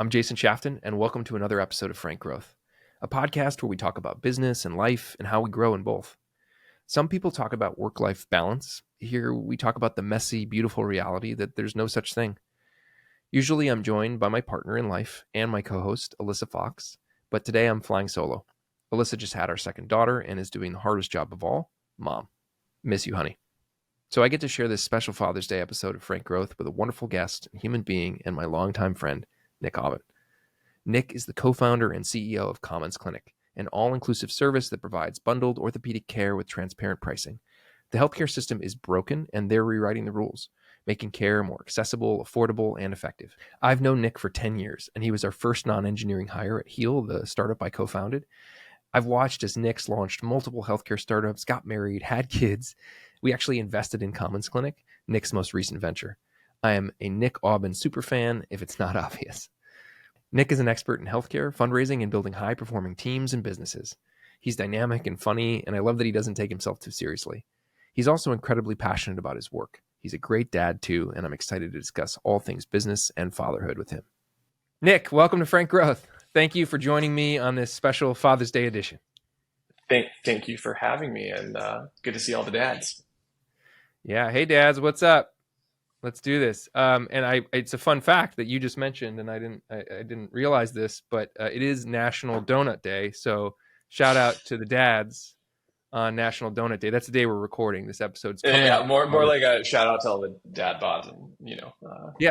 I'm Jason Shafton, and welcome to another episode of Frank Growth, a podcast where we talk about business and life and how we grow in both. Some people talk about work-life balance. Here we talk about the messy, beautiful reality that there's no such thing. Usually I'm joined by my partner in life and my co-host, Alyssa Fox, but today I'm flying solo. Alyssa just had our second daughter and is doing the hardest job of all, mom. Miss you, honey. So I get to share this special Father's Day episode of Frank Growth with a wonderful guest and human being and my longtime friend, Nick Aubin. Nick is the co-founder and CEO of Commons Clinic, an all-inclusive service that provides bundled orthopedic care with transparent pricing. The healthcare system is broken, and they're rewriting the rules, making care more accessible, affordable, and effective. I've known Nick for 10 years, and he was our first non-engineering hire at Heal, the startup I co-founded. I've watched as Nick's launched multiple healthcare startups, got married, had kids. We actually invested in Commons Clinic, Nick's most recent venture. I am a Nick Aubin superfan, if it's not obvious. Nick is an expert in healthcare, fundraising, and building high-performing teams and businesses. He's dynamic and funny, and I love that he doesn't take himself too seriously. He's also incredibly passionate about his work. He's a great dad, too, and I'm excited to discuss all things business and fatherhood with him. Nick, welcome to Frank Growth. Thank you for joining me on this special Father's Day edition. Thank you for having me, and good to see all the dads. Yeah. Hey, dads, what's up? Let's do this. It's a fun fact that you just mentioned, and I didn't realize this, but it is National Donut Day. So shout out to the dads on National Donut Day. That's the day we're recording this episode. Yeah, more like a shout out to all the dad bods, and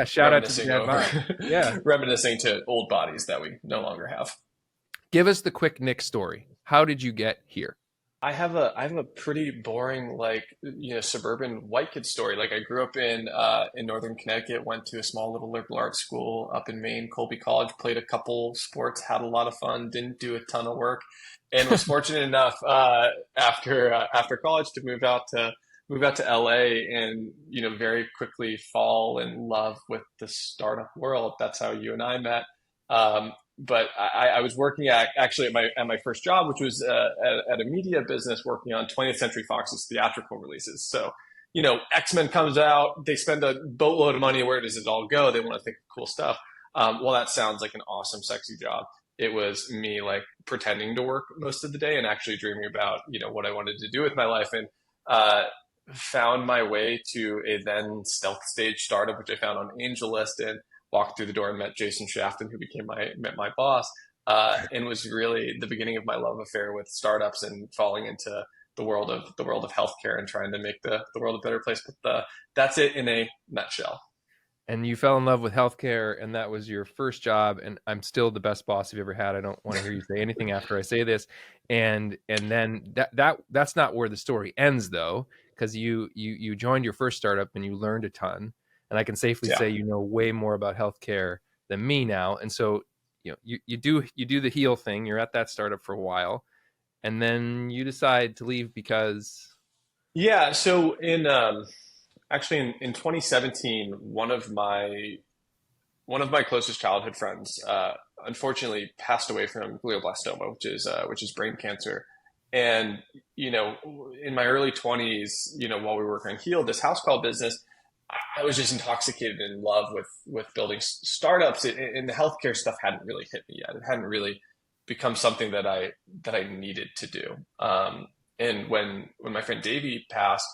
shout out to the dad bod. Yeah, reminiscing to old bodies that we no longer have. Give us the quick Nick story. How did you get here? I have a pretty boring, suburban white kid story. Like, I grew up in Northern Connecticut, went to a small little liberal arts school up in Maine, Colby College, played a couple sports, had a lot of fun, didn't do a ton of work, and was fortunate enough after college to move out to LA and very quickly fall in love with the startup world. That's how you and I met. But I was working at my first job, which was at a media business working on 20th Century Fox's theatrical releases. So, X-Men comes out, they spend a boatload of money. Where does it all go? They want to think of cool stuff. Well, that sounds like an awesome, sexy job. It was me pretending to work most of the day and actually dreaming about, what I wanted to do with my life, and found my way to a then stealth stage startup, which I found on AngelList, and walked through the door and met Jason Shafton, who became my boss, and was really the beginning of my love affair with startups and falling into the world of healthcare and trying to make the world a better place. But that's it in a nutshell. And you fell in love with healthcare, and that was your first job. And I'm still the best boss you've ever had. I don't want to hear you say anything after I say this. And then that's not where the story ends, though, because you joined your first startup and you learned a ton. And I can safely say you know way more about healthcare than me now. And so you do the Heal thing. You're at that startup for a while, and then you decide to leave because. Yeah. So in 2017, one of my closest childhood friends unfortunately passed away from glioblastoma, which is brain cancer. And in my early 20s, while we were working on Heal, this house call business, I was just intoxicated in love with building startups, and the healthcare stuff hadn't really hit me yet. It hadn't really become something that I needed to do. And when my friend Davey passed,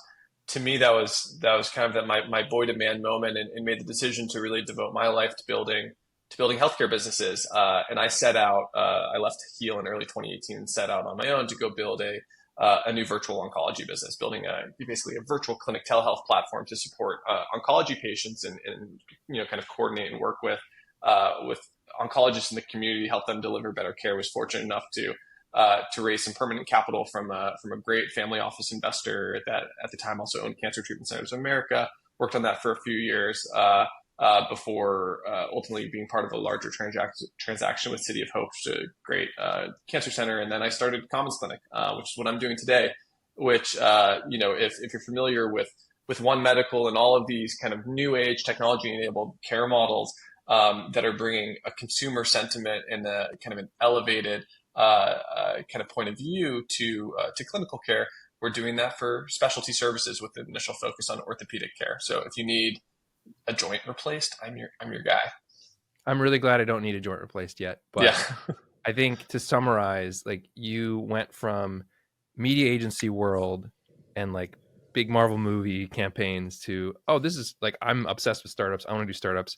to me that was kind of my boy to man moment, and made the decision to really devote my life to building healthcare businesses. And I set out. I left Heal in early 2018 and set out on my own to go build a new virtual oncology business, building basically a virtual clinic telehealth platform to support oncology patients and kind of coordinate and work with oncologists in the community, help them deliver better care. Was fortunate enough to raise some permanent capital from a great family office investor that at the time also owned Cancer Treatment Centers of America. Worked on that for a few years before ultimately being part of a larger transaction with City of Hope, which is a great cancer center. And then I started Commons Clinic, which is what I'm doing today, which, if you're familiar with One Medical and all of these kind of new age technology-enabled care models that are bringing a consumer sentiment and a kind of an elevated kind of point of view to clinical care, we're doing that for specialty services with an initial focus on orthopedic care. So if you need a joint replaced, I'm your guy. I'm really glad I don't need a joint replaced yet. Yeah. But I think to summarize, like you went from media agency world and like big Marvel movie campaigns to, oh, this is like, I'm obsessed with startups. I want to do startups.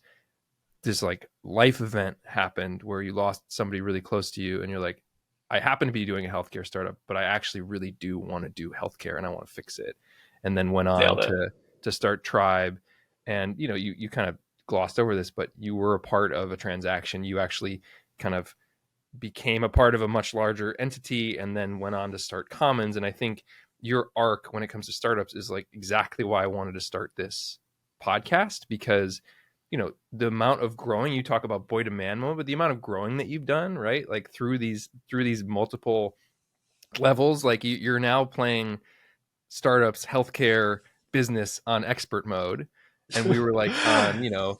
This like life event happened where you lost somebody really close to you and you're like, I happen to be doing a healthcare startup, but I actually really do want to do healthcare and I want to fix it. And then went on Nailed it. to start Tribe. And you kind of glossed over this, but you were a part of a transaction. You actually kind of became a part of a much larger entity and then went on to start Commons. And I think your arc when it comes to startups is like exactly why I wanted to start this podcast, because the amount of growing, you talk about boy to man mode, but the amount of growing that you've done, right, like through these multiple levels, like you're now playing startups, healthcare, business on expert mode, and we were like on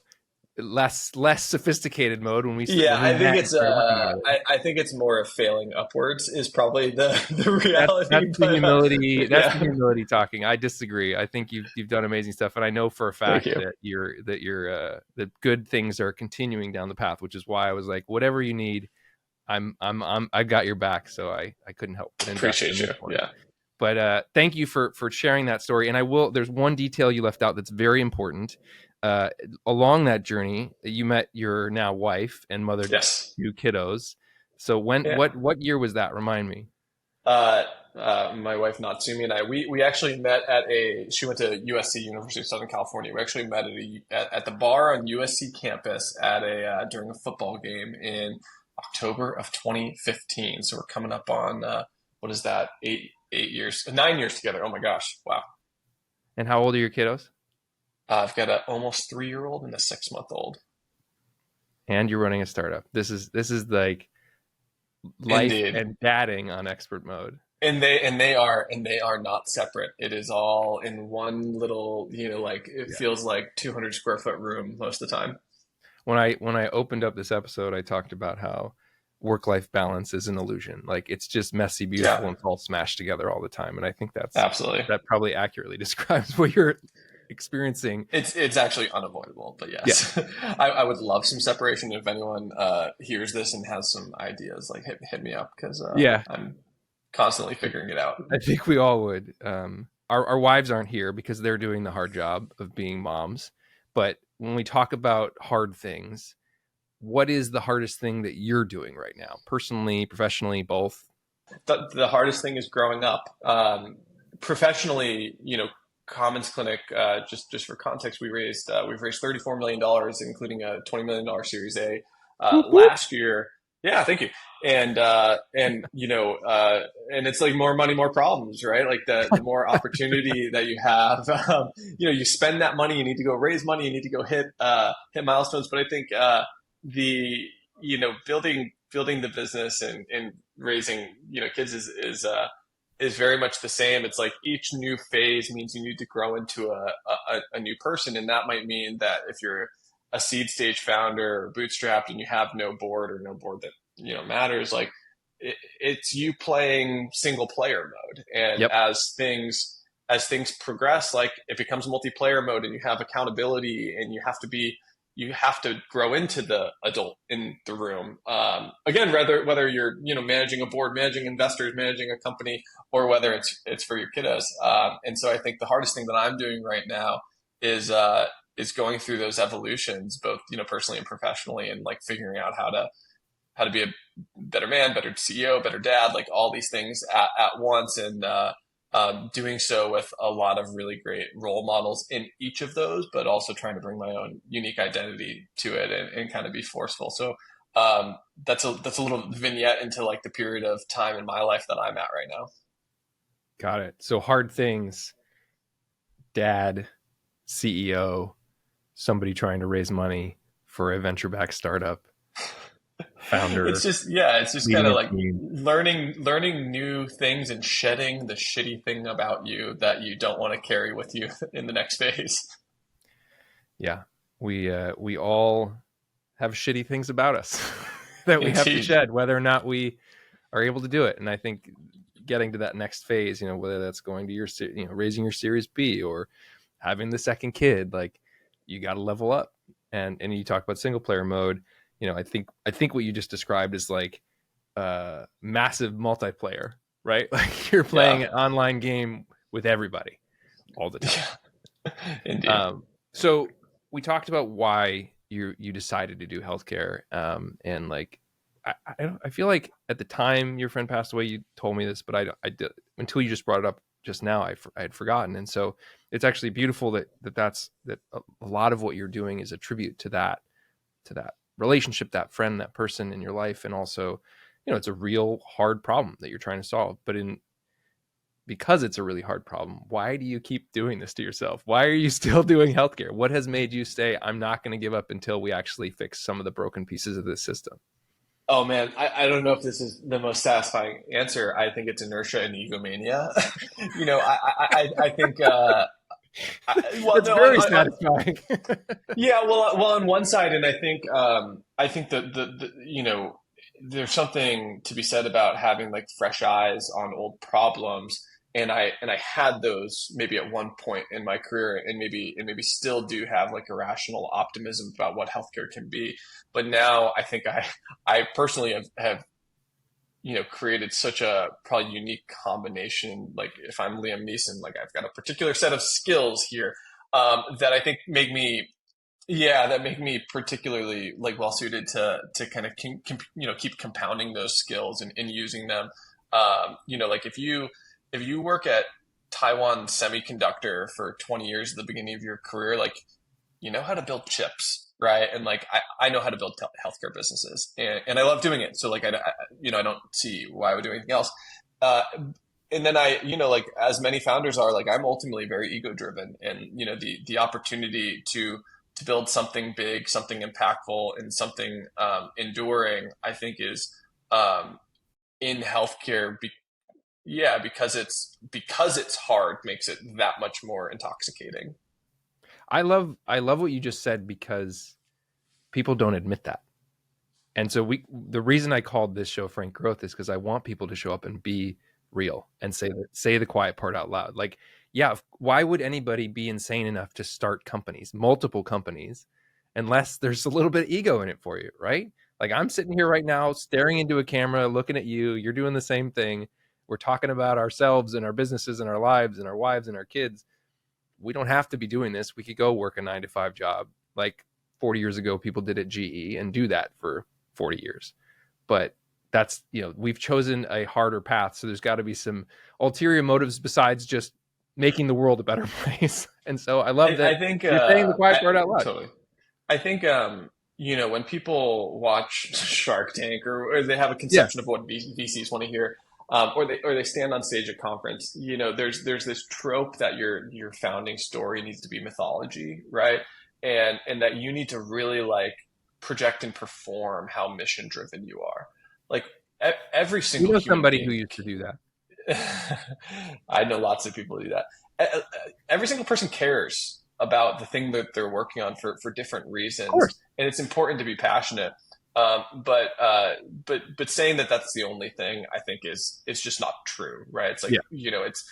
less sophisticated mode when Yeah, we I think met and it's started working together. I think it's more of failing upwards is probably the That's reality. the But humility. That's the yeah, humility talking. I disagree. I think you've done amazing stuff, and I know for a thank fact you. that that good things are continuing down the path, which is why I was like, whatever you need, I got your back. So I couldn't help but invest in Appreciate you. this one. Yeah. But thank you for sharing that story. And I will. There's one detail you left out that's very important. Uh, Along that journey, you met your now wife and mothered Yes. 2 kiddos. So when Yeah. what year was that? Remind me. Uh, my wife Natsumi and I, we actually met she went to USC, University of Southern California. We actually met at the bar on USC campus during a football game in October of 2015. So we're coming up on, what is that? 8 years, 9 years together. Oh my gosh. Wow. And how old are your kiddos? I've got an almost 3-year-old and a 6-month-old. And you're running a startup. This is like life Indeed. and dadding on expert mode. And they are not separate. It is all in one little, like it Yeah. feels like 200 square foot room most of the time. When I opened up this episode, I talked about how work-life balance is an illusion. Like it's just messy, beautiful, Yeah, and it's all smashed together all the time. And I think absolutely. that probably accurately describes what you're experiencing. It's actually unavoidable, but Yeah. yes, I would love some separation. If anyone hears this and has some ideas, like hit me up because Yeah. I'm constantly figuring it out. I think we all would. Our wives aren't here because they're doing the hard job of being moms. But when we talk about hard things, what is the hardest thing that you're doing right now, personally, professionally, both? The hardest thing is growing up. Professionally, Commons Clinic. Just for context, we've raised $34 million, including a $20 million Series A Whoop, whoop. last year. Yeah, thank you. And it's like more money, more problems, right? Like the more opportunity that you have, you spend that money. You need to go raise money. You need to go hit milestones. But I think the building the business and raising kids is very much the same. It's like each new phase means you need to grow into a new person, and that might mean that if you're a seed stage founder or bootstrapped and you have no board or no board that matters, like it's you playing single player mode. And Yep. as things progress, like it becomes multiplayer mode, and you have accountability, and you have to grow into the adult in the room. Again, whether you're managing a board, managing investors, managing a company, or whether it's for your kiddos. And so I think the hardest thing that I'm doing right now is going through those evolutions, both personally and professionally, and like figuring out how to be a better man, better CEO, better dad, like all these things at once, and doing so with a lot of really great role models in each of those, but also trying to bring my own unique identity to it and kind of be forceful. So that's a little vignette into like the period of time in my life that I'm at right now. Got it. So hard things, dad, CEO, somebody trying to raise money for a venture-backed startup, founder, It's just leading kind of a like team. learning new things and shedding the shitty thing about you that you don't want to carry with you in the next phase. Yeah, we all have shitty things about us that we have to Indeed. shed, whether or not we are able to do it. And I think getting to that next phase, whether that's going to your, raising your Series B or having the second kid, like you got to level up. And you talk about single player mode. I think what you just described is like massive multiplayer, right? Like you're playing Yeah. an online game with everybody all the time. Yeah. Indeed. So we talked about why you decided to do healthcare, and like I feel like at the time your friend passed away, you told me this, but I did until you just brought it up just now. I had forgotten, and so it's actually beautiful that a lot of what you're doing is a tribute to that relationship, that friend, that person in your life, and also, it's a real hard problem that you're trying to solve. But because it's a really hard problem, why do you keep doing this to yourself? Why are you still doing healthcare? What has made you say, I'm not going to give up until we actually fix some of the broken pieces of this system? Oh man, I don't know if this is the most satisfying answer. I think it's inertia and egomania. I think. Well, It's no, very satisfying. yeah, well, on one side, and I think that there's something to be said about having like fresh eyes on old problems, and I had those maybe at one point in my career, and maybe still do have like irrational optimism about what healthcare can be, but now I think I personally have created such a probably unique combination. Like if I'm Liam Neeson, like I've got a particular set of skills here that I think make me yeah, that make me particularly like well suited to kind of keep compounding those skills and using them. Like if you work at Taiwan Semiconductor for 20 years at the beginning of your career, like you know how to build chips, right? And like I know how to build healthcare businesses, and I love doing it. So like I don't see why I would do anything else. Uh, and then like as many founders are, like I'm ultimately very ego driven, and the opportunity to build something big, something impactful, and something enduring, I think is in healthcare. Yeah, because it's hard makes it that much more intoxicating. I love what you just said, because people don't admit that. And so the reason I called this show Frank Growth is because I want people to show up and be real and say the quiet part out loud. Like, yeah, why would anybody be insane enough to start companies, multiple companies, unless there's a little bit of ego in it for you, right? Like I'm sitting here right now staring into a camera, looking at you, you're doing the same thing. We're talking about ourselves and our businesses and our lives and our wives and our kids. We don't have to be doing this. We could go work a 9 to 5 job like 40 years ago people did at GE and do that for 40 years. But that's, we've chosen a harder path. So there's got to be some ulterior motives besides just making the world a better place. And so I love that I think you're saying the quiet part out loud. totally. I think when people watch Shark Tank, or they have a Yeah. conception of what VCs want to hear, or they stand on stage at conference, there's this trope that your founding story needs to be mythology, right? And that you need to really like project and perform how mission driven you are. Like every You single know human somebody who being. used to do that. I know lots of people do that. Every single person cares about the thing that they're working on for different Of reasons, course. and it's important to be passionate. But saying that that's the only thing, I think is just not true, right? It's like Yeah. it's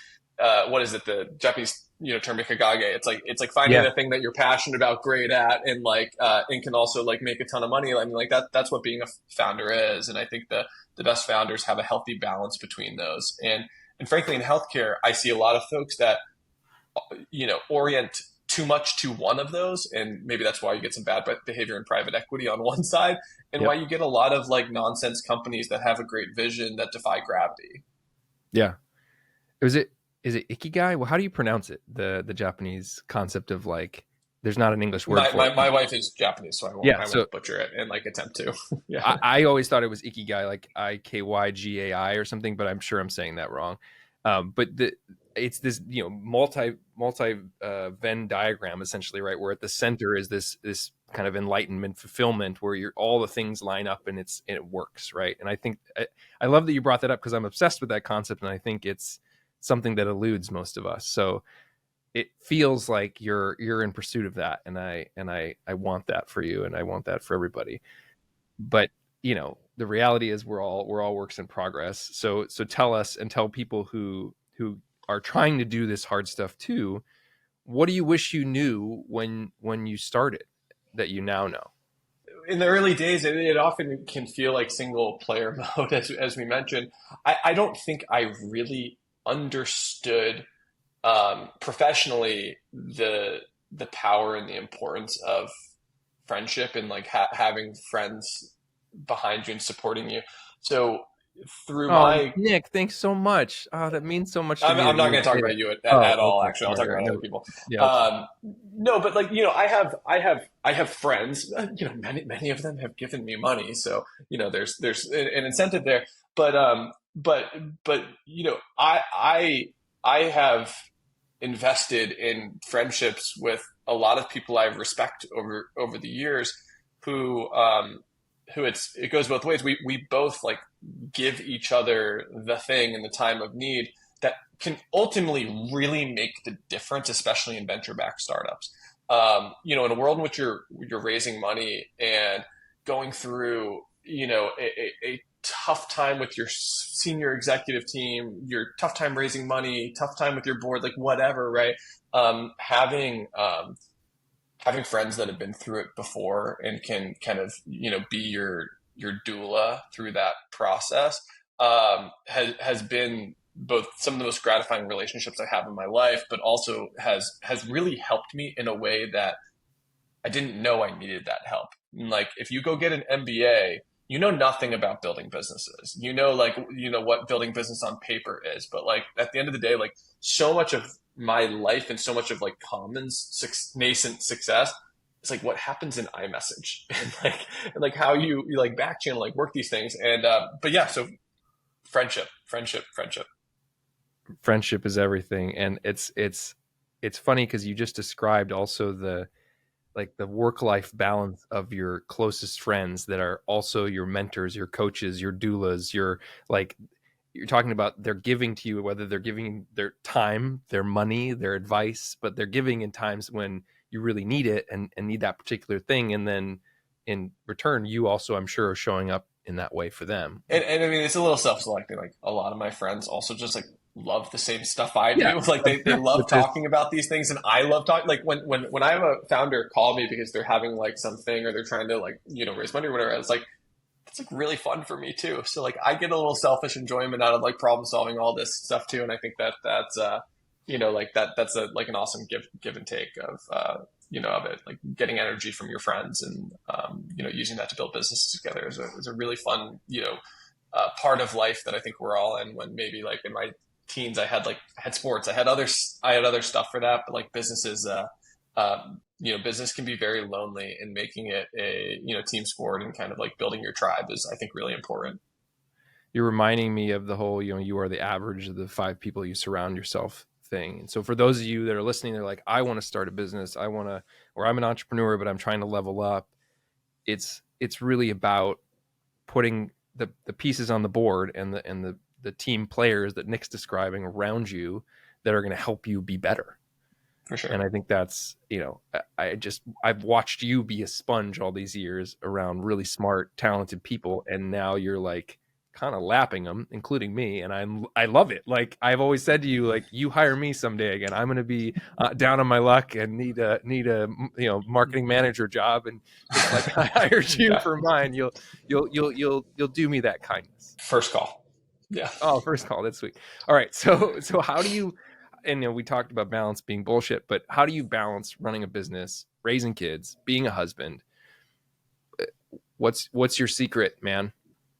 what is it, the Japanese term ikagage? It's like finding Yeah. the thing that you're passionate about, great at, and and can also like make a ton of money. I mean, like that's what being a founder is, and I think the best founders have a healthy balance between those. And frankly, in healthcare, I see a lot of folks that orient too much to one of those, and maybe that's why you get some bad behavior in private equity on one side, and why Yep. you get a lot of like nonsense companies that have a great vision that defy gravity. Yeah. Is it ikigai? Well, how do you pronounce it? The Japanese concept of like there's not an English word My, for my, it. my wife is Japanese, so I won't Yeah. I So won't butcher it and like attempt to. Yeah. I always thought it was ikigai, like Ikyggai or something, but I'm sure I'm saying that wrong. But it's this multi Venn diagram essentially, right? Where at the center is this kind of enlightenment, fulfillment, where all the things line up and it works, right? And I think I love that you brought that up because I'm obsessed with that concept, and I think it's something that eludes most of us. So it feels like you're in pursuit of that, and I want that for you, and I want that for everybody. But the reality is we're all works in progress. So tell us, and tell people who are trying to do this hard stuff too, what do you wish you knew when you started that you now know? in the early days, it often can feel like single player mode, as we mentioned. I don't think I really understood professionally the power and the importance of friendship and like having friends behind you and supporting you. So through Oh, my Nick, thanks so much. Oh, that means so much to me I'm that not you going to talk say about that. you Oh, at all. okay. Actually, I'll All talk right, all right. about other No, people. yeah, okay. Um, no, but like I have friends. Many of them have given me money, so there's an incentive there. But I have invested in friendships with a lot of people I respect over the years, who it goes both ways. We both like give each other the thing in the time of need that can ultimately really make the difference, especially in venture-backed startups. In a world in which you're raising money and going through, a tough time with your senior executive team, your tough time raising money, tough time with your board, like whatever, right? Having friends that have been through it before and can kind of be your doula through that process has been both some of the most gratifying relationships I have in my life, but also has really helped me in a way that I didn't know I needed that help. Like if you go get an MBA, you know nothing about building businesses. What building business on paper is, but like at the end of the day, like so much of my life and so much of like nascent success is like what happens in iMessage and like how you like back channel like work these things. And but yeah, so friendship. Friendship is everything, and it's funny because you just described also the work life balance of your closest friends that are also your mentors, your coaches, your doulas, your like you're talking about they're giving to you, whether they're giving their time, their money, their advice, but they're giving in times when you really need it and need that particular thing. And then in return, you also, I'm sure, are showing up in that way for them. And I mean, it's a little self-selecting. Like a lot of my friends also just like love the same stuff I Yeah. do. Like they love But this, talking about these things, and I love talking. Like when I have a founder call me because they're having like something or they're trying to like raise money or whatever, it's like it's like really fun for me too. So like I get a little selfish enjoyment out of like problem solving all this stuff too, and I think that's like that's a like an awesome give and take of of it, like getting energy from your friends and using that to build businesses together is a really fun part of life that I think we're all in. When maybe like in my teens I had sports, I had other stuff for that, but like businesses business can be very lonely, and making it a team sport and kind of like building your tribe is I think really important. you're reminding me of the whole, you are the average of the 5 people you surround yourself thing. And so for those of you that are listening, they're like, I want to start a business. Or I'm an entrepreneur, but I'm trying to level up. It's really about putting the pieces on the board and the team players that Nick's describing around you that are going to help you be better. For sure. And I think that's, I've watched you be a sponge all these years around really smart, talented people. And now you're like kind of lapping them, including me. And I love it. Like I've always said to you, like you hire me someday again, I'm going to be down on my luck and need a, marketing manager job. And just like I hired you Yeah. for mine, you'll do me that kindness. First call. Yeah. Oh, first call. That's sweet. All right. So how do you, and we talked about balance being bullshit, but how do you balance running a business, raising kids, being a husband? What's your secret, man?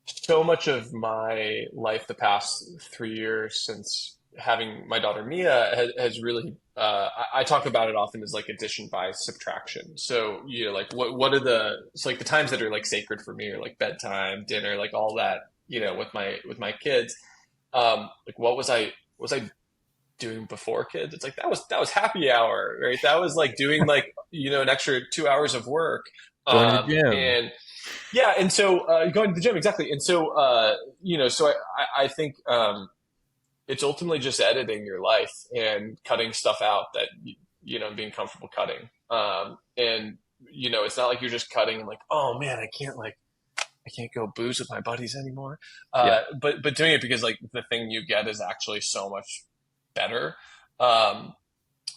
So much of my life the past 3 years since having my daughter Mia has really I talk about it often as like addition by subtraction. So like what are it's like the times that are like sacred for me, or like bedtime, dinner, like all that, with my kids. Like what was I doing before kids? It's like that was happy hour, right? That was like doing like an extra 2 hours of work. Going to the gym. And yeah, and so going to the gym, exactly. And so so I think it's ultimately just editing your life and cutting stuff out that being comfortable cutting. And it's not like you're just cutting and like, oh man, I can't go booze with my buddies anymore. Yeah. But doing it because like the thing you get is actually so much better. Um,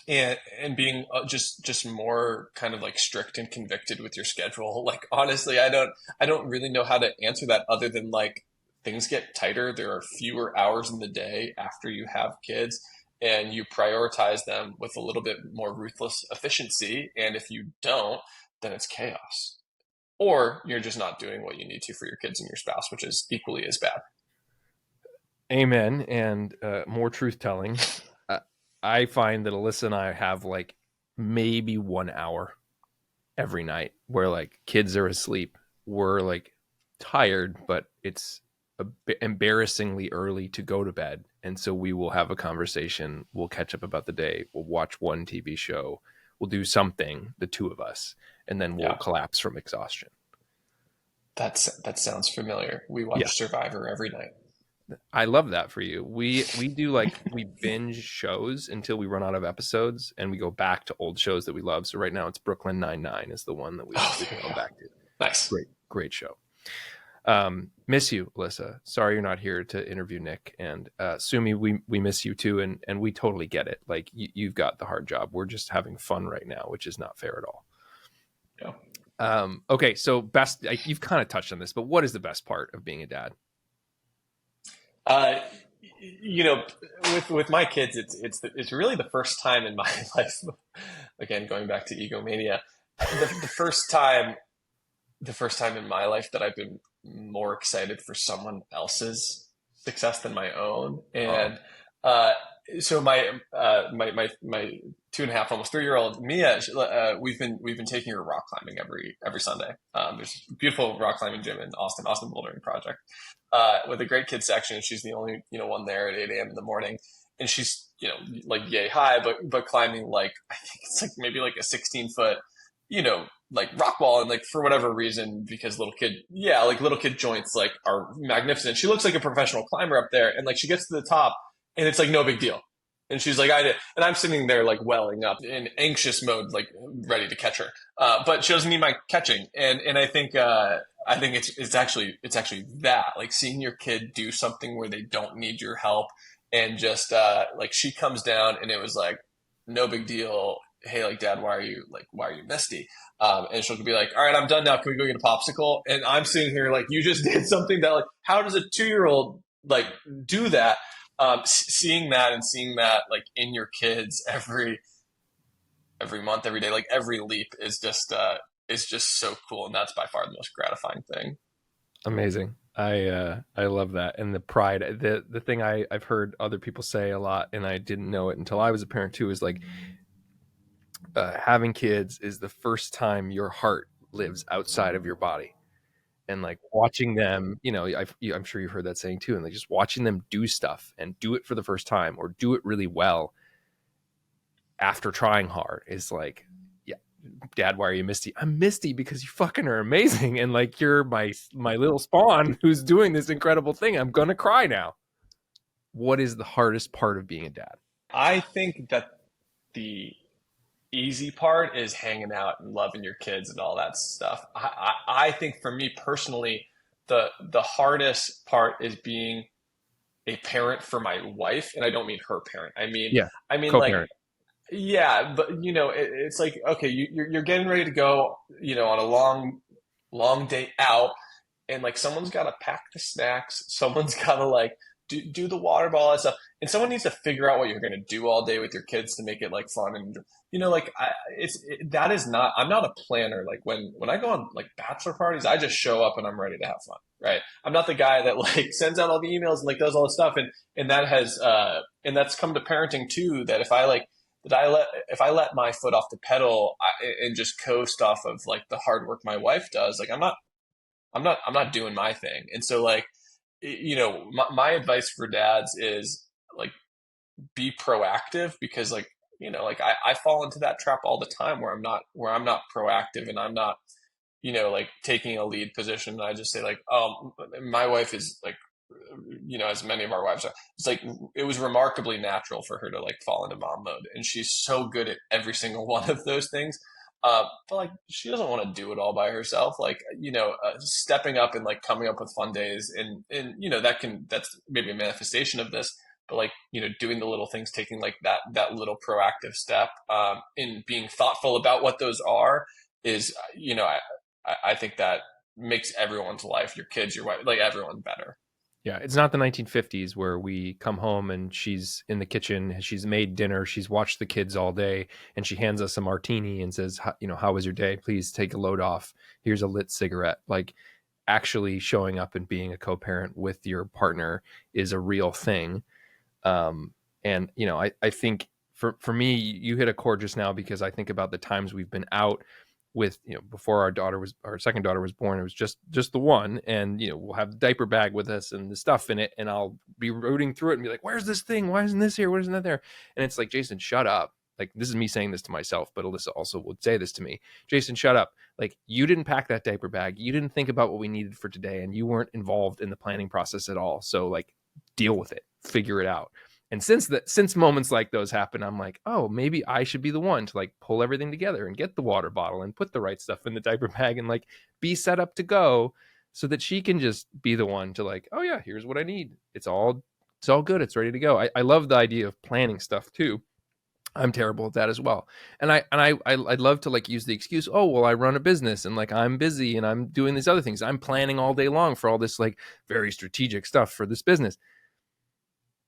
and being just more kind of like strict and convicted with your schedule. Like honestly, I don't really know how to answer that other than like things get tighter. There are fewer hours in the day after you have kids, and you prioritize them with a little bit more ruthless efficiency. And if you don't, then it's chaos. Or you're just not doing what you need to for your kids and your spouse, which is equally as bad. Amen. And more truth telling. I find that Alyssa and I have like maybe 1 hour every night where like kids are asleep. We're like tired, but it's a bit embarrassingly early to go to bed. And so we will have a conversation. We'll catch up about the day. We'll watch one TV show. We'll do something, the two of us, and then we'll Yeah, collapse from exhaustion. that sounds familiar. We Yeah. watch Survivor every night. I love that for you. We do like we binge shows until we run out of episodes, and we go back to old shows that we love. So right now it's Brooklyn Nine-Nine is the one that Oh, we've there you gone go. back to. Nice. Great show. Miss you, Alyssa. Sorry you're not here to interview Nick, and Sumi. We miss you too, and we totally get it. Like you've got the hard job. We're just having fun right now, which is not fair at all. Yeah. Okay, so best. You've kind of touched on this, but what is the best part of being a dad? Uh, you know, with my kids, it's really the first time in my life. Again, going back to egomania, the first time in my life that I've been more excited for someone else's success than my own. Oh, And so my 2.5, almost 3 year old Mia, we've been taking her rock climbing every Sunday. There's a beautiful rock climbing gym in Austin Bouldering Project, with a great kids section. She's the only one there at 8 a.m. in the morning, and she's like yay high, but climbing like I think it's like maybe like a 16 foot, like rock wall, and like for whatever reason, because little kid joints like are magnificent. She looks like a professional climber up there, and like she gets to the top, and it's like no big deal. And she's like, I did. And I'm sitting there like welling up in anxious mode, like ready to catch her. But she doesn't need my catching. And I think it's actually that, like seeing your kid do something where they don't need your help, and just like she comes down and it was like no big deal. Hey, like dad, why are you misty? And she'll be like, all right, I'm done now. Can we go get a popsicle? And I'm sitting here like, you just did something that like, how does a 2 year old like do that? Seeing that and seeing that like in your kids every month, every day, like every leap is just so cool, and that's by far the most gratifying thing. amazing. I love that, and the pride. The thing I've heard other people say a lot, and I didn't know it until I was a parent too, is like having kids is the first time your heart lives outside of your body, and like watching them, I'm sure you've heard that saying too, and like just watching them do stuff and do it for the first time or do it really well after trying hard is like, yeah, dad, why are you misty? I'm misty because you fucking are amazing, and like you're my little spawn who's doing this incredible thing. I'm gonna cry now. What is the hardest part of being a dad? I think that the easy part is hanging out and loving your kids and all that stuff. I think for me personally, the hardest part is being a parent for my wife, and I don't mean her parent. I mean Yeah, I mean like co-parent. yeah, but it's like okay, you're getting ready to go, on a long day out, and like someone's got to pack the snacks, someone's got to like do the water ball and stuff, and someone needs to figure out what you're going to do all day with your kids to make it like fun. And like that is not, I'm not a planner. Like when I go on like bachelor parties, I just show up and I'm ready to have fun, right? I'm not the guy that like sends out all the emails and like does all the stuff. And that has and that's come to parenting too, that if I let my foot off the pedal, and just coast off of like the hard work my wife does, like I'm not doing my thing. And so like, my advice for dads is like be proactive, because like, like I fall into that trap all the time where I'm not proactive, and I'm not, like taking a lead position. And I just say like, oh, my wife is like, as many of our wives are, it's like it was remarkably natural for her to like fall into mom mode, and she's so good at every single one of those things. But like she doesn't want to do it all by herself. Like stepping up and like coming up with fun days, and that's maybe a manifestation of this. but like, doing the little things, taking like that little proactive step, in being thoughtful about what those are is, I think that makes everyone's life, your kids, your wife, like everyone better. Yeah, it's not the 1950s where we come home and she's in the kitchen, she's made dinner, she's watched the kids all day, and she hands us a martini and says, how was your day? Please take a load off. Here's a lit cigarette. Like, actually showing up and being a co-parent with your partner is a real thing. And I think for me, you hit a chord just now, because I think about the times we've been out with, before our second daughter was born, it was just the one, and we'll have the diaper bag with us and the stuff in it, and I'll be rooting through it and be like, where's this thing, why isn't this here, why isn't that there? And it's like, Jason, shut up. Like, this is me saying this to myself, but Alyssa also would say this to me. Jason, shut up. Like, you didn't pack that diaper bag, you didn't think about what we needed for today, and you weren't involved in the planning process at all. So like, deal with it, figure it out. And since moments like those happen, I'm like, oh, maybe I should be the one to like pull everything together and get the water bottle and put the right stuff in the diaper bag and like be set up to go, so that she can just be the one to like, oh yeah, here's what I need. It's all good. It's ready to go. I love the idea of planning stuff too. I'm terrible at that as well. And I'd love to like use the excuse, oh, well, I run a business and like I'm busy and I'm doing these other things. I'm planning all day long for all this like very strategic stuff for this business.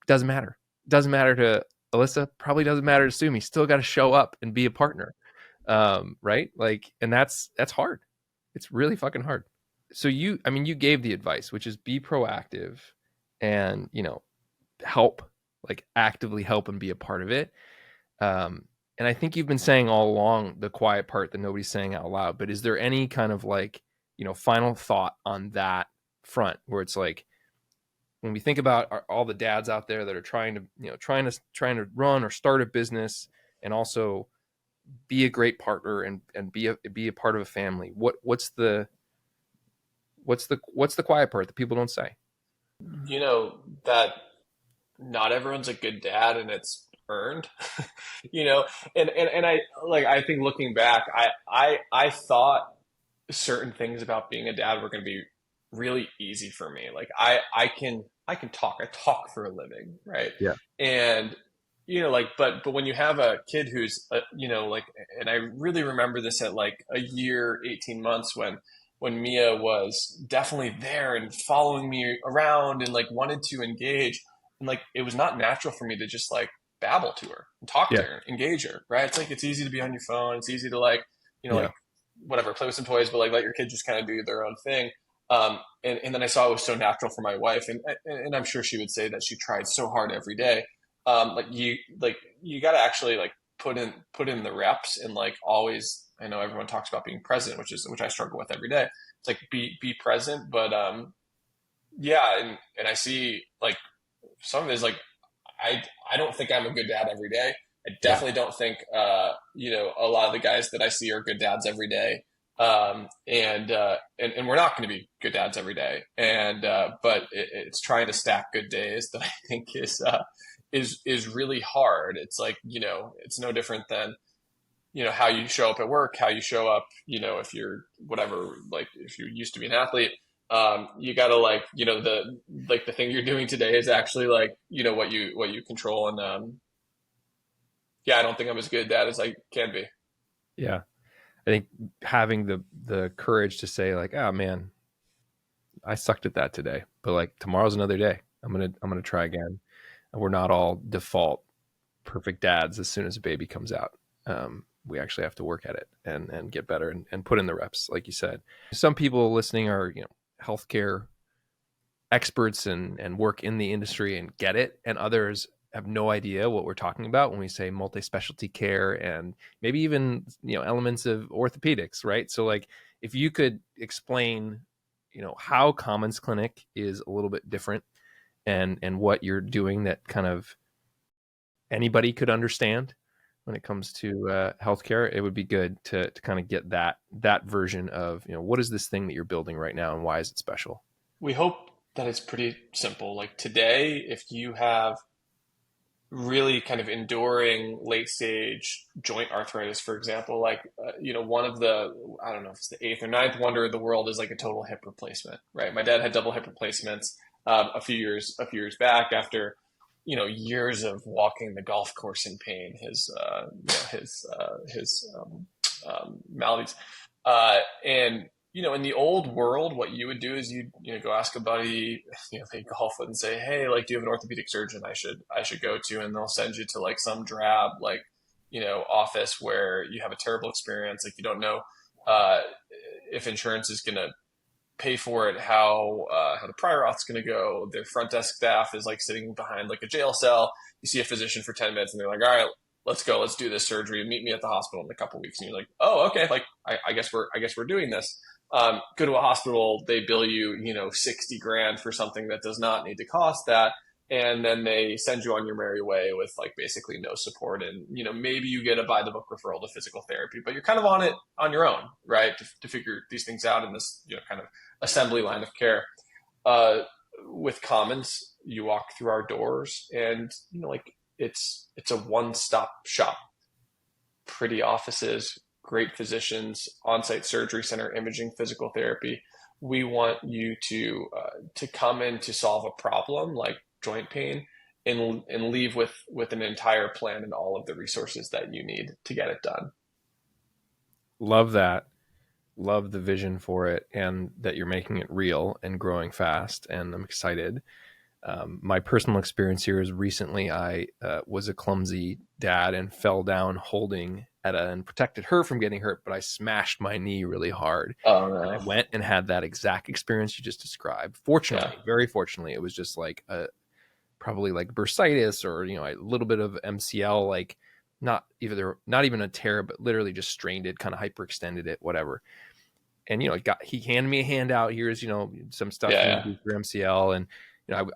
Doesn't matter. Doesn't matter to Alyssa, probably doesn't matter to Sumi. Still got to show up and be a partner. Right? Like, and that's hard. It's really fucking hard. So you gave the advice, which is be proactive and, help, like actively help and be a part of it. And I think you've been saying all along the quiet part that nobody's saying out loud, but is there any kind of like, final thought on that front, where it's like, when we think about all the dads out there that are trying to run or start a business and also be a great partner and be a part of a family, what's the quiet part that people don't say? That not everyone's a good dad, and it's earned. you know and I think looking back, I thought certain things about being a dad were going to be really easy for me. Like I talk for a living, right? Yeah. And like, but when you have a kid who's like, and I really remember this at like a year, 18 months, when Mia was definitely there and following me around and like wanted to engage, and like it was not natural for me to just like babble to her and talk to Yeah. her, engage her, right? It's like, it's easy to be on your phone, it's easy to like, Yeah. like whatever, play with some toys, but like let your kids just kind of do their own thing. And then I saw it was so natural for my wife, and I'm sure she would say that she tried so hard every day. You got to actually like put in the reps, and like always. I know everyone talks about being present, which I struggle with every day. It's like be present, but yeah, and I see like some of it is like I don't think I'm a good dad every day. I Yeah. definitely don't think a lot of the guys that I see are good dads every day. And we're not going to be good dads every day. And but it's trying to stack good days that I think is really hard. It's like, it's no different than how you show up at work, how you show up, if you're whatever, like if you used to be an athlete, you gotta like, the thing you're doing today is actually like, what you control. And yeah, I don't think I'm as good at that as I can be. Yeah. I think having the courage to say like, oh man, I sucked at that today, but like tomorrow's another day. I'm gonna try again. And we're not all default perfect dads as soon as a baby comes out. We actually have to work at it and get better and put in the reps, like you said. Some people listening are healthcare experts and work in the industry and get it, and others have no idea what we're talking about when we say multi-specialty care and maybe even elements of orthopedics, right? So like, if you could explain how Commons Clinic is a little bit different, and what you're doing that kind of anybody could understand when it comes to healthcare, it would be good to kind of get that version of what is this thing that you're building right now and why is it special? We hope that it's pretty simple. Like today, if you have really kind of enduring late stage joint arthritis, for example, like, one of the, I don't know if it's the eighth or ninth wonder of the world is like a total hip replacement, right? My dad had double hip replacements a few years back after years of walking the golf course in pain, his maladies. And in the old world, what you would do is go ask a buddy, they golf with, and say, hey, like, do you have an orthopedic surgeon I should go to? And they'll send you to like some drab, like, office where you have a terrible experience. Like, you don't know, if insurance is going to pay for it, how the prior auth's going to go. Their front desk staff is like sitting behind like a jail cell. You see a physician for 10 minutes and they're like, all right, let's go, let's do this surgery. Meet me at the hospital in a couple of weeks. And you're like, oh, okay. Like, I guess we're doing this. Go to a hospital, they bill you, 60 grand for something that does not need to cost that. And then they send you on your merry way with like basically no support. And, maybe you get a by the book referral to physical therapy, but you're kind of on it on your own, right? To figure these things out in this, kind of assembly line of care. With Commons, you walk through our doors and, like, it's a one-stop shop. Pretty offices, great physicians, on-site surgery center, imaging, physical therapy. We want you to come in to solve a problem like joint pain and leave with an entire plan and all of the resources that you need to get it done. Love that. Love the vision for it, and that you're making it real and growing fast. And I'm excited. My personal experience here is recently I was a clumsy dad and fell down holding Etta and protected her from getting hurt, but I smashed my knee really hard. Oh, no. And I went and had that exact experience you just described. Fortunately, very fortunately, it was just like probably like bursitis or, a little bit of MCL, like not even a tear, but literally just strained it, kind of hyperextended it, whatever. And, he handed me a handout. Here's, some stuff you do for MCL. And,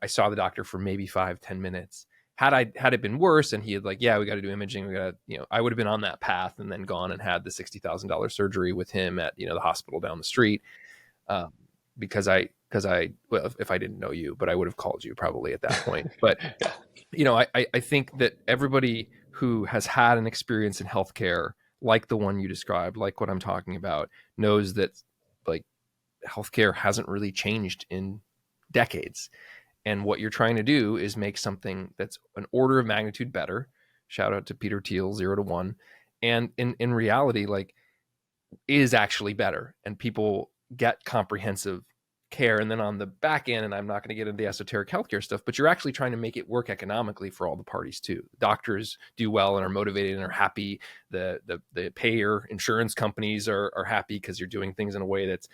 I saw the doctor for maybe 5-10 minutes. Had it been worse and he had like, yeah, we got to do imaging. We got to, I would have been on that path and then gone and had the $60,000 surgery with him at, the hospital down the street. Because well, if I didn't know you, but I would have called you probably at that point. But, I think that everybody who has had an experience in healthcare, like the one you described, like what I'm talking about, knows that like healthcare hasn't really changed in decades. And what you're trying to do is make something that's an order of magnitude better. Shout out to Peter Thiel, 0 to 1. And in reality, like, is actually better. And people get comprehensive care. And then on the back end, and I'm not going to get into the esoteric healthcare stuff, but you're actually trying to make it work economically for all the parties too. Doctors do well and are motivated and are happy. The payer insurance companies are happy because you're doing things in a way that's,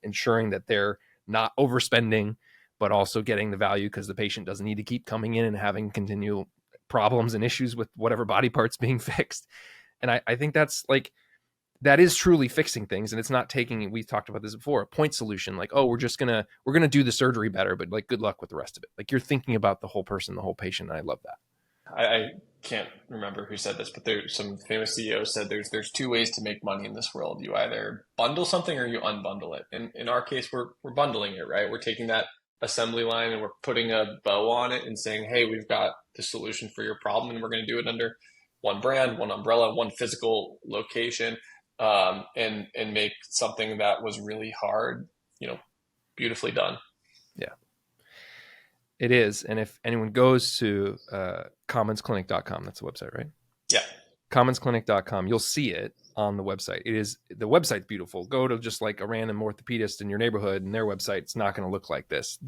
ensuring that they're not overspending, but also getting the value because the patient doesn't need to keep coming in and having continual problems and issues with whatever body parts being fixed. And I think that's like, that is truly fixing things. And it's not taking, we've talked about this before, a point solution, like, oh, we're going to do the surgery better, but like, good luck with the rest of it. Like, you're thinking about the whole person, the whole patient. And I love that. I can't remember who said this, but there's some famous CEO said there's two ways to make money in this world. You either bundle something or you unbundle it. And in our case, we're bundling it, right? We're taking that assembly line and we're putting a bow on it and saying, hey, we've got the solution for your problem, and we're going to do it under one brand, one umbrella, one physical location, and make something that was really hard, beautifully done. Yeah, it is. And if anyone goes to commonsclinic.com, that's the website, right? Yeah. Commonsclinic.com, you'll see it on the website. The website's beautiful. Go to just like a random orthopedist in your neighborhood and their website's not going to look like this.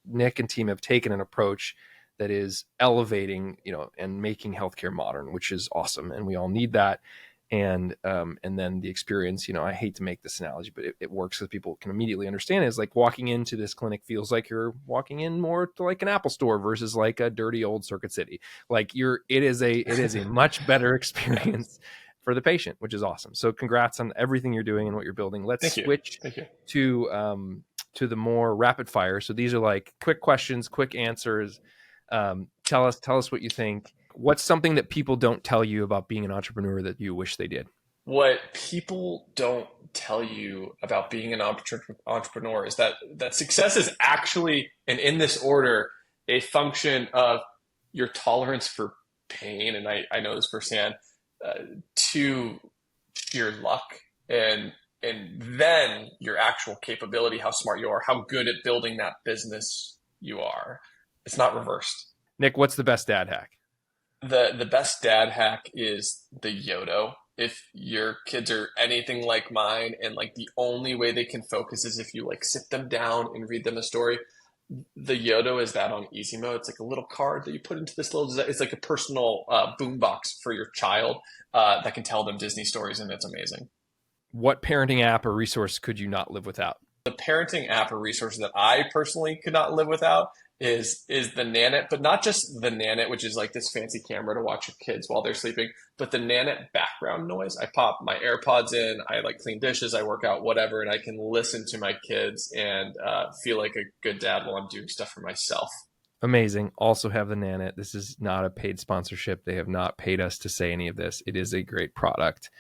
Nick and team have taken an approach that is elevating, and making healthcare modern, which is awesome. And we all need that. And then the experience, I hate to make this analogy, but it works because people can immediately understand it. It's like walking into this clinic feels like you're walking in more to like an Apple store versus like a dirty old Circuit City. Like it is a much better experience for the patient, which is awesome. So congrats on everything you're doing and what you're building. Let's switch to the more rapid fire. So these are like quick questions, quick answers. Tell us what you think. What's something that people don't tell you about being an entrepreneur that you wish they did? What people don't tell you about being an entrepreneur is that success is actually, and in this order, a function of your tolerance for pain. And I know this firsthand, to your luck, and then your actual capability, how smart you are, how good at building that business you are. It's not reversed. Nick, what's the best dad hack? The best dad hack is the Yodo. If your kids are anything like mine, and like the only way they can focus is if you like sit them down and read them a story, the Yodo is that on easy mode. It's like a little card that you put into this little. It's like a personal boombox for your child that can tell them Disney stories, and it's amazing. What parenting app or resource could you not live without? The parenting app or resource that I personally could not live without is the Nanit, but not just the Nanit, which is like this fancy camera to watch your kids while they're sleeping, but the Nanit background noise. I pop my AirPods in, I like clean dishes, I work out, whatever, and I can listen to my kids and feel like a good dad while I'm doing stuff for myself. Amazing. Also have the Nanit. This is not a paid sponsorship. They have not paid us to say any of this. It is a great product.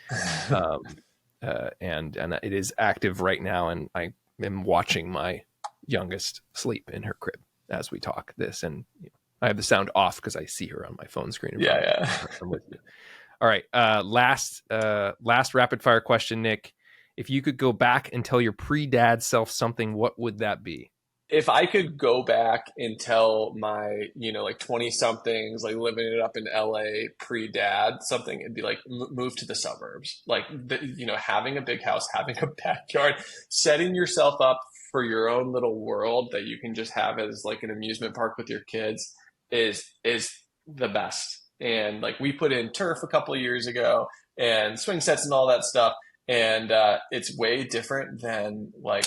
And it is active right now, and I am watching my youngest sleep in her crib as we talk this, and I have the sound off because I see her on my phone screen. Yeah. I'm with you. All right. Last rapid fire question, Nick. If you could go back and tell your pre-dad self something, what would that be? If I could go back and tell my, like 20 somethings, like living it up in LA pre-dad something, it'd be like move to the suburbs. Like, having a big house, having a backyard, setting yourself up for your own little world that you can just have as like an amusement park with your kids is the best. And like we put in turf a couple of years ago and swing sets and all that stuff. And it's way different than like,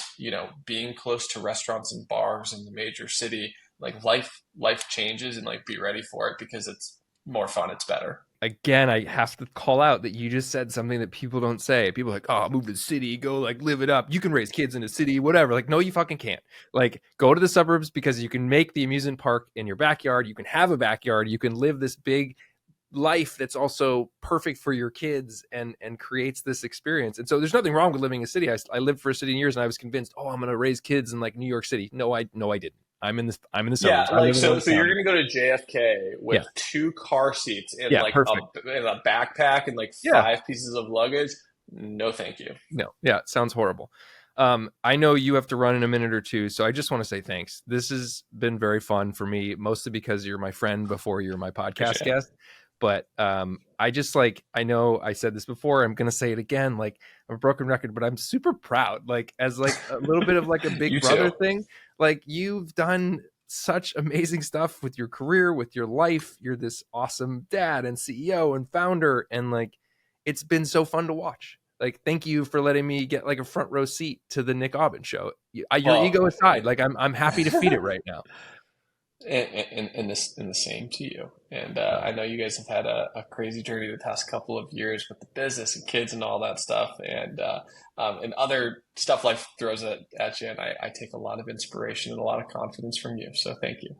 being close to restaurants and bars in the major city. Like life changes, and like be ready for it because it's more fun. It's better. Again, I have to call out that you just said something that people don't say. People are like, oh, move to the city, go like live it up. You can raise kids in the city, whatever. Like, no, you fucking can't. Like, go to the suburbs because you can make the amusement park in your backyard. You can have a backyard. You can live this big life that's also perfect for your kids and creates this experience. And so there's nothing wrong with living in a city. I lived for a city in years, and I was convinced, I'm going to raise kids in like New York City. No, I didn't. I'm in the suburbs. Yeah, like so you're gonna go to JFK with 2 car seats and like a backpack and like 5 pieces of luggage. No, thank you. No, yeah, it sounds horrible. I know you have to run in a minute or two, so I just want to say thanks. This has been very fun for me, mostly because you're my friend before you're my podcast guest. But I just I know I said this before, I'm going to say it again, like I'm a broken record, but I'm super proud, like as like a little bit of like a big brother thing. Like you've done such amazing stuff with your career, with your life. You're this awesome dad and CEO and founder. And like, it's been so fun to watch. Like, thank you for letting me get like a front row seat to the Nick Aubin show. Your ego aside, like I'm happy to feed it right now. And the same to you. And I know you guys have had a crazy journey the past couple of years with the business and kids and all that stuff, and other stuff life throws at you. And I take a lot of inspiration and a lot of confidence from you. So thank you.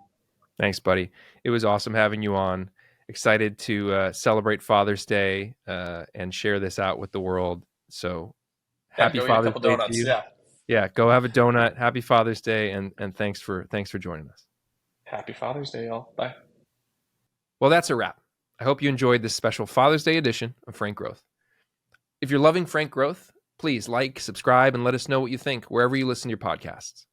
Thanks, buddy. It was awesome having you on. Excited to celebrate Father's Day and share this out with the world. So happy Father's Day to you. Yeah, go have a donut. Happy Father's Day, and thanks for joining us. Happy Father's Day, y'all. Bye. Well, that's a wrap. I hope you enjoyed this special Father's Day edition of Frank Growth. If you're loving Frank Growth, please like, subscribe, and let us know what you think wherever you listen to your podcasts.